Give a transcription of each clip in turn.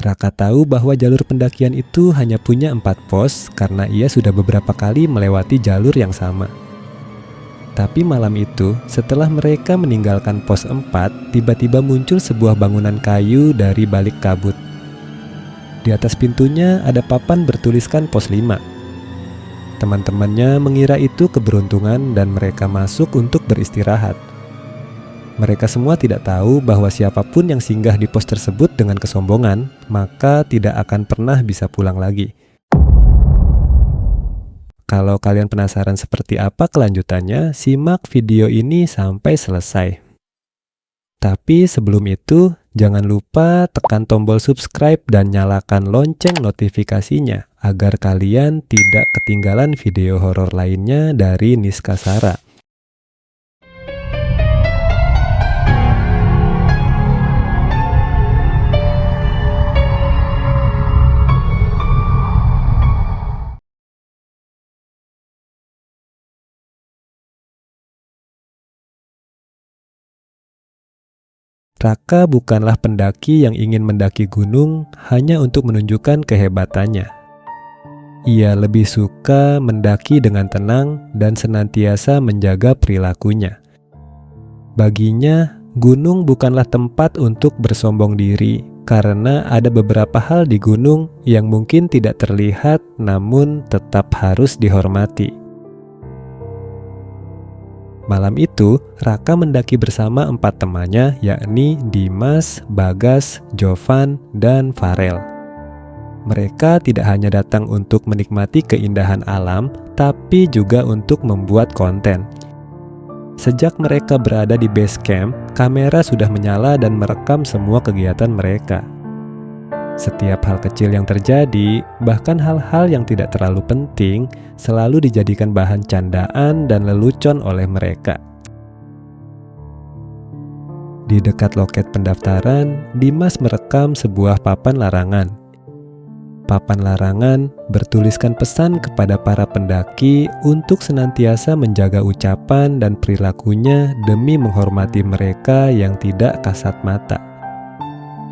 Raka tahu bahwa jalur pendakian itu hanya punya 4 pos karena ia sudah beberapa kali melewati jalur yang sama. Tapi malam itu, setelah mereka meninggalkan pos 4, tiba-tiba muncul sebuah bangunan kayu dari balik kabut. Di atas pintunya ada papan bertuliskan pos 5. Teman-temannya mengira itu keberuntungan dan mereka masuk untuk beristirahat. Mereka semua tidak tahu bahwa siapapun yang singgah di pos tersebut dengan kesombongan, maka tidak akan pernah bisa pulang lagi. Kalau kalian penasaran seperti apa kelanjutannya, simak video ini sampai selesai. Tapi sebelum itu, jangan lupa tekan tombol subscribe dan nyalakan lonceng notifikasinya agar kalian tidak ketinggalan video horor lainnya dari Niskasara. Raka bukanlah pendaki yang ingin mendaki gunung hanya untuk menunjukkan kehebatannya. Ia lebih suka mendaki dengan tenang dan senantiasa menjaga perilakunya. Baginya, gunung bukanlah tempat untuk bersombong diri karena ada beberapa hal di gunung yang mungkin tidak terlihat namun tetap harus dihormati. Malam itu, Raka mendaki bersama 4 temannya, yakni Dimas, Bagas, Jovan, dan Farel. Mereka tidak hanya datang untuk menikmati keindahan alam, tapi juga untuk membuat konten. Sejak mereka berada di base camp, kamera sudah menyala dan merekam semua kegiatan mereka. Setiap hal kecil yang terjadi, bahkan hal-hal yang tidak terlalu penting, selalu dijadikan bahan candaan dan lelucon oleh mereka. Di dekat loket pendaftaran, Dimas merekam sebuah papan larangan. Papan larangan bertuliskan pesan kepada para pendaki untuk senantiasa menjaga ucapan dan perilakunya demi menghormati mereka yang tidak kasat mata.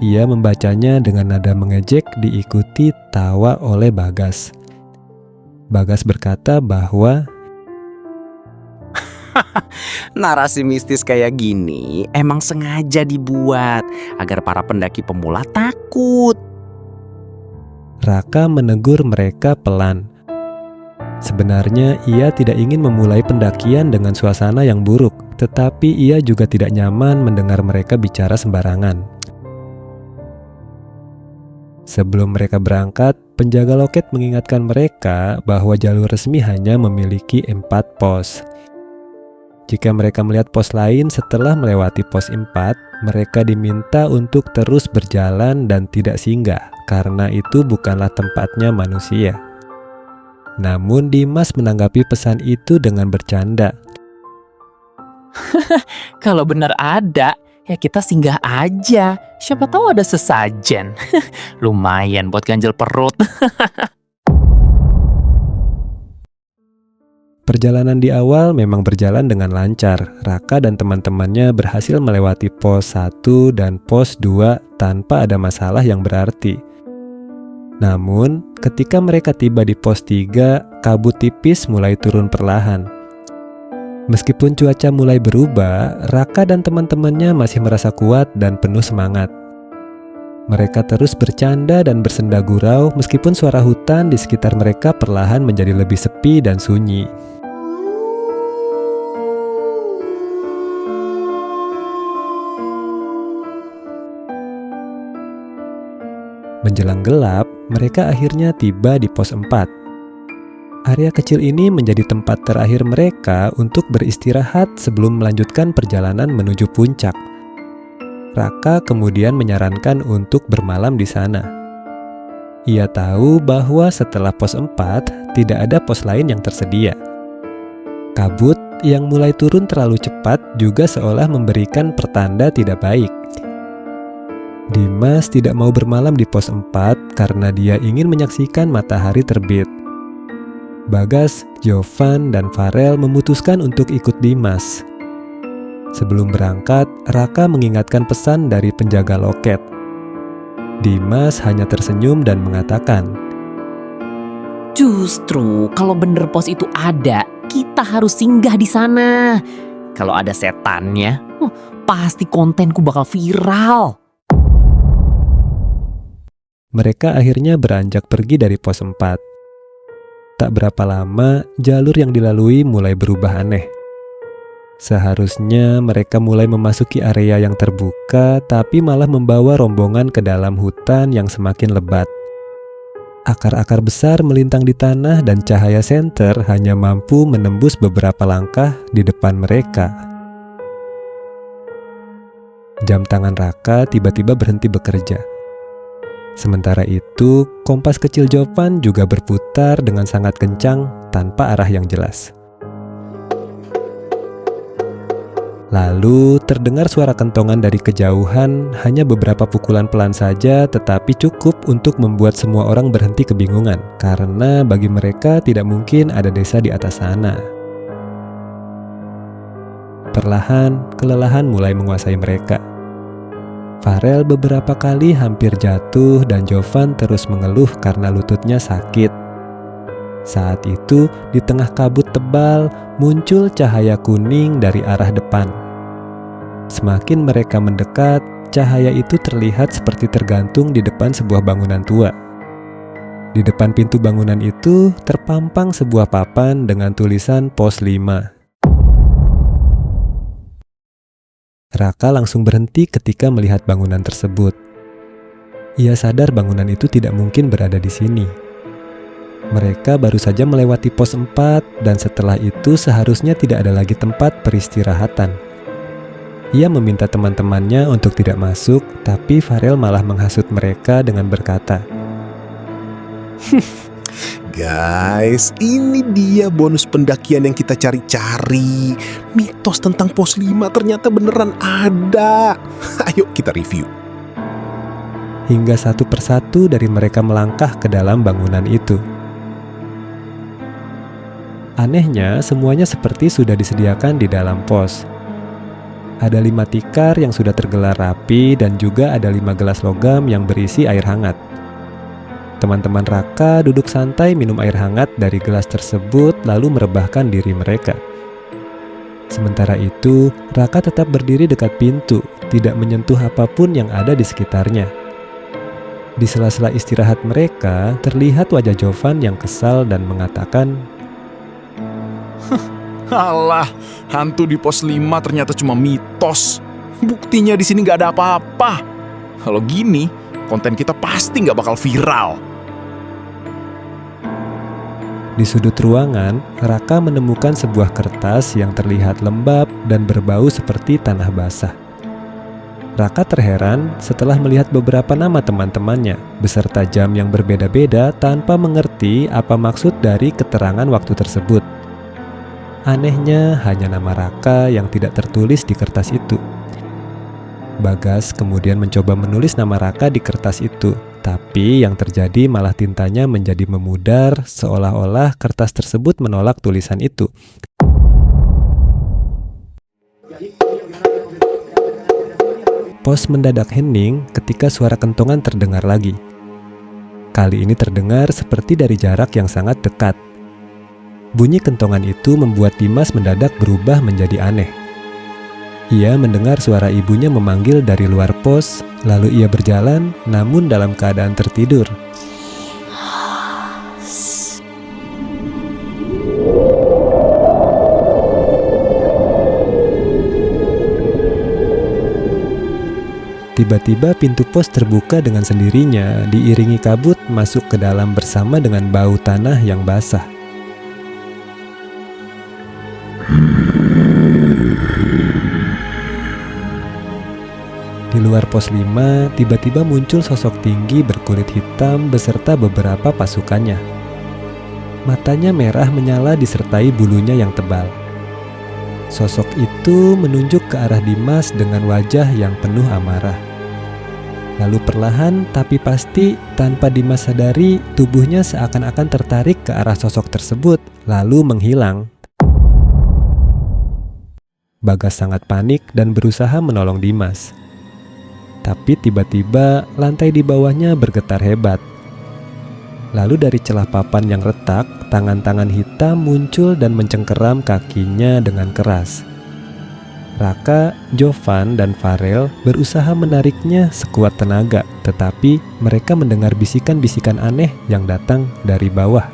Ia membacanya dengan nada mengejek diikuti tawa oleh Bagas. Bagas berkata bahwa narasi mistis kayak gini emang sengaja dibuat agar para pendaki pemula takut. Raka menegur mereka pelan. Sebenarnya ia tidak ingin memulai pendakian dengan suasana yang buruk, tetapi ia juga tidak nyaman mendengar mereka bicara sembarangan. Sebelum mereka berangkat, penjaga loket mengingatkan mereka bahwa jalur resmi hanya memiliki 4 pos. Jika mereka melihat pos lain setelah melewati pos 4, mereka diminta untuk terus berjalan dan tidak singgah, karena itu bukanlah tempatnya manusia. Namun Dimas menanggapi pesan itu dengan bercanda. Kalau benar ada, ya kita singgah aja. Siapa tahu ada sesajen. Lumayan buat ganjel perut. Perjalanan di awal memang berjalan dengan lancar. Raka dan teman-temannya berhasil melewati pos 1 dan pos 2 tanpa ada masalah yang berarti. Namun, ketika mereka tiba di pos 3, kabut tipis mulai turun perlahan. Meskipun cuaca mulai berubah, Raka dan teman-temannya masih merasa kuat dan penuh semangat. Mereka terus bercanda dan bersenda gurau meskipun suara hutan di sekitar mereka perlahan menjadi lebih sepi dan sunyi. Menjelang gelap, mereka akhirnya tiba di pos 4. Area kecil ini menjadi tempat terakhir mereka untuk beristirahat sebelum melanjutkan perjalanan menuju puncak. Raka kemudian menyarankan untuk bermalam di sana. Ia tahu bahwa setelah pos 4, tidak ada pos lain yang tersedia. Kabut yang mulai turun terlalu cepat juga seolah memberikan pertanda tidak baik. Dimas tidak mau bermalam di pos 4 karena dia ingin menyaksikan matahari terbit. Bagas, Jovan, dan Farel memutuskan untuk ikut Dimas. Sebelum berangkat, Raka mengingatkan pesan dari penjaga loket. Dimas hanya tersenyum dan mengatakan, Justru kalau bener pos itu ada, kita harus singgah di sana. Kalau ada setannya, pasti kontenku bakal viral. mereka akhirnya beranjak pergi dari pos 4. Tak berapa lama, jalur yang dilalui mulai berubah aneh. Seharusnya mereka mulai memasuki area yang terbuka, tapi malah membawa rombongan ke dalam hutan yang semakin lebat. Akar-akar besar melintang di tanah dan cahaya senter hanya mampu menembus beberapa langkah di depan mereka. Jam tangan Raka tiba-tiba berhenti bekerja. Sementara itu, kompas kecil Jovan juga berputar dengan sangat kencang tanpa arah yang jelas. Lalu terdengar suara kentongan dari kejauhan, hanya beberapa pukulan pelan saja tetapi cukup untuk membuat semua orang berhenti kebingungan, karena bagi mereka tidak mungkin ada desa di atas sana. Perlahan, kelelahan mulai menguasai mereka. Farel beberapa kali hampir jatuh dan Jovan terus mengeluh karena lututnya sakit. Saat itu, di tengah kabut tebal, muncul cahaya kuning dari arah depan. Semakin mereka mendekat, cahaya itu terlihat seperti tergantung di depan sebuah bangunan tua. Di depan pintu bangunan itu terpampang sebuah papan dengan tulisan Pos 5. Raka langsung berhenti ketika melihat bangunan tersebut. Ia sadar bangunan itu tidak mungkin berada di sini. Mereka baru saja melewati pos 4 dan setelah itu seharusnya tidak ada lagi tempat peristirahatan. Ia meminta teman-temannya untuk tidak masuk, tapi Farel malah menghasut mereka dengan berkata, Guys, ini dia bonus pendakian yang kita cari-cari. Mitos tentang pos 5 ternyata beneran ada. Ayo kita review. hingga satu persatu dari mereka melangkah ke dalam bangunan itu. Anehnya, semuanya seperti sudah disediakan di dalam pos. Ada 5 tikar yang sudah tergelar rapi dan juga ada 5 gelas logam yang berisi air hangat. Teman-teman Raka duduk santai minum air hangat dari gelas tersebut lalu merebahkan diri mereka. Sementara itu, Raka tetap berdiri dekat pintu, tidak menyentuh apapun yang ada di sekitarnya. Di sela-sela istirahat mereka, terlihat wajah Jovan yang kesal dan mengatakan, Alah, hantu di pos 5 ternyata cuma mitos. Buktinya di sini nggak ada apa-apa. Kalau gini, konten kita pasti nggak bakal viral. Di sudut ruangan, Raka menemukan sebuah kertas yang terlihat lembab dan berbau seperti tanah basah. Raka terheran setelah melihat beberapa nama teman-temannya beserta jam yang berbeda-beda tanpa mengerti apa maksud dari keterangan waktu tersebut. Anehnya, hanya nama Raka yang tidak tertulis di kertas itu. Bagas kemudian mencoba menulis nama Raka di kertas itu, tapi yang terjadi malah tintanya menjadi memudar, seolah-olah kertas tersebut menolak tulisan itu. Pos mendadak hening ketika suara kentongan terdengar lagi. Kali ini terdengar seperti dari jarak yang sangat dekat. Bunyi kentongan itu membuat Dimas mendadak berubah menjadi aneh. Ia mendengar suara ibunya memanggil dari luar pos, lalu ia berjalan namun dalam keadaan tertidur. Tiba-tiba pintu pos terbuka dengan sendirinya, diiringi kabut masuk ke dalam bersama dengan bau tanah yang basah. Di luar pos 5, tiba-tiba muncul sosok tinggi berkulit hitam beserta beberapa pasukannya. Matanya merah menyala disertai bulunya yang tebal. Sosok itu menunjuk ke arah Dimas dengan wajah yang penuh amarah. Lalu perlahan tapi pasti tanpa Dimas sadari, tubuhnya seakan-akan tertarik ke arah sosok tersebut lalu menghilang. Bagas sangat panik dan berusaha menolong Dimas. Tapi tiba-tiba lantai di bawahnya bergetar hebat. Lalu dari celah papan yang retak, tangan-tangan hitam muncul dan mencengkeram kakinya dengan keras. Raka, Jovan, dan Farel berusaha menariknya sekuat tenaga, tetapi mereka mendengar bisikan-bisikan aneh yang datang dari bawah.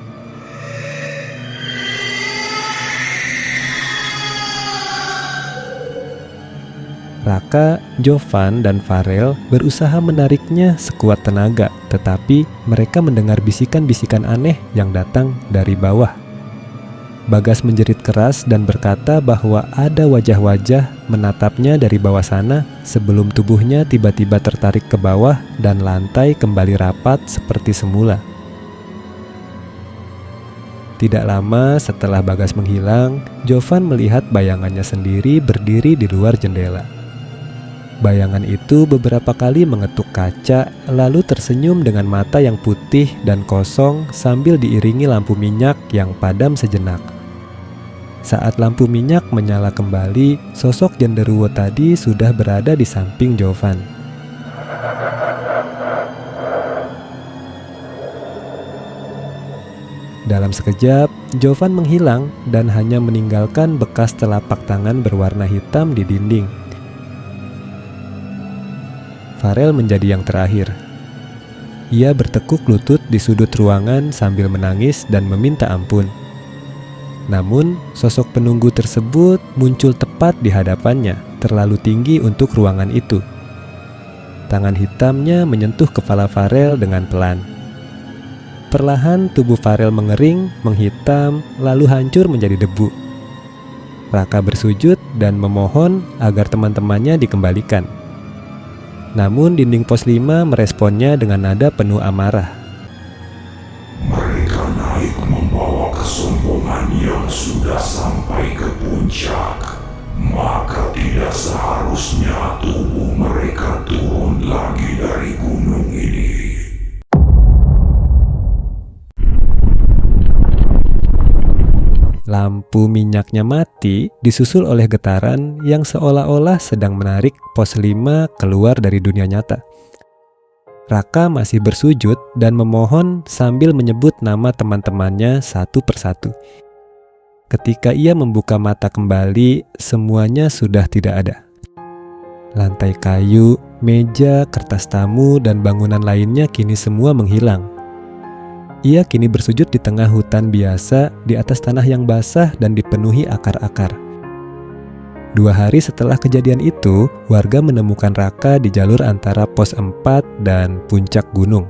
Raka, Jovan, dan Farel berusaha menariknya sekuat tenaga, tetapi mereka mendengar bisikan-bisikan aneh yang datang dari bawah. Bagas menjerit keras dan berkata bahwa ada wajah-wajah menatapnya dari bawah sana sebelum tubuhnya tiba-tiba tertarik ke bawah dan lantai kembali rapat seperti semula. Tidak lama setelah Bagas menghilang, Jovan melihat bayangannya sendiri berdiri di luar jendela. Bayangan itu beberapa kali mengetuk kaca, lalu tersenyum dengan mata yang putih dan kosong sambil diiringi lampu minyak yang padam sejenak. Saat lampu minyak menyala kembali, sosok genderuwo tadi sudah berada di samping Jovan. Dalam sekejap, Jovan menghilang dan hanya meninggalkan bekas telapak tangan berwarna hitam di dinding. Farel menjadi yang terakhir. Ia bertekuk lutut di sudut ruangan sambil menangis dan meminta ampun. Namun, sosok penunggu tersebut muncul tepat di hadapannya, terlalu tinggi untuk ruangan itu. Tangan hitamnya menyentuh kepala Farel dengan pelan. Perlahan tubuh Farel mengering, menghitam, lalu hancur menjadi debu. Raka bersujud dan memohon agar teman-temannya dikembalikan. Namun dinding pos 5 meresponnya dengan nada penuh amarah. Mereka naik membawa kesombongan yang sudah sampai ke puncak. Maka tidak seharusnya tubuh mereka turun lagi dari gunung ini. Lampu minyaknya mati, disusul oleh getaran yang seolah-olah sedang menarik pos 5 keluar dari dunia nyata. Raka masih bersujud dan memohon sambil menyebut nama teman-temannya satu persatu. Ketika ia membuka mata kembali, semuanya sudah tidak ada. Lantai kayu, meja, kertas tamu, dan bangunan lainnya kini semua menghilang. Ia kini bersujud di tengah hutan biasa di atas tanah yang basah dan dipenuhi akar-akar. 2 hari setelah kejadian itu, warga menemukan Raka di jalur antara pos 4 dan puncak gunung.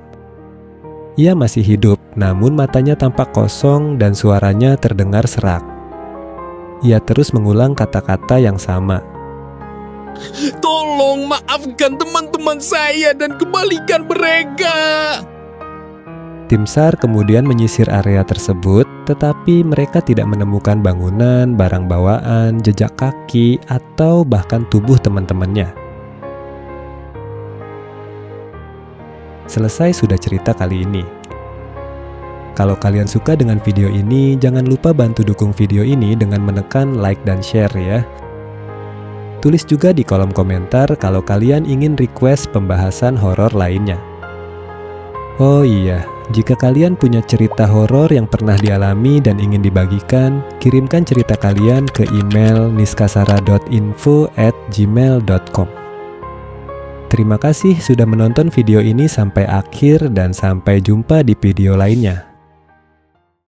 Ia masih hidup, namun matanya tampak kosong dan suaranya terdengar serak. Ia terus mengulang kata-kata yang sama. Tolong maafkan teman-teman saya dan kembalikan mereka. Tim SAR kemudian menyisir area tersebut, tetapi mereka tidak menemukan bangunan, barang bawaan, jejak kaki, atau bahkan tubuh teman-temannya. Selesai sudah cerita kali ini. Kalau kalian suka dengan video ini, jangan lupa bantu dukung video ini dengan menekan like dan share ya. Tulis juga di kolom komentar kalau kalian ingin request pembahasan horor lainnya. Oh iya, jika kalian punya cerita horor yang pernah dialami dan ingin dibagikan, kirimkan cerita kalian ke email niskasara.info@gmail.com. Terima kasih sudah menonton video ini sampai akhir dan sampai jumpa di video lainnya.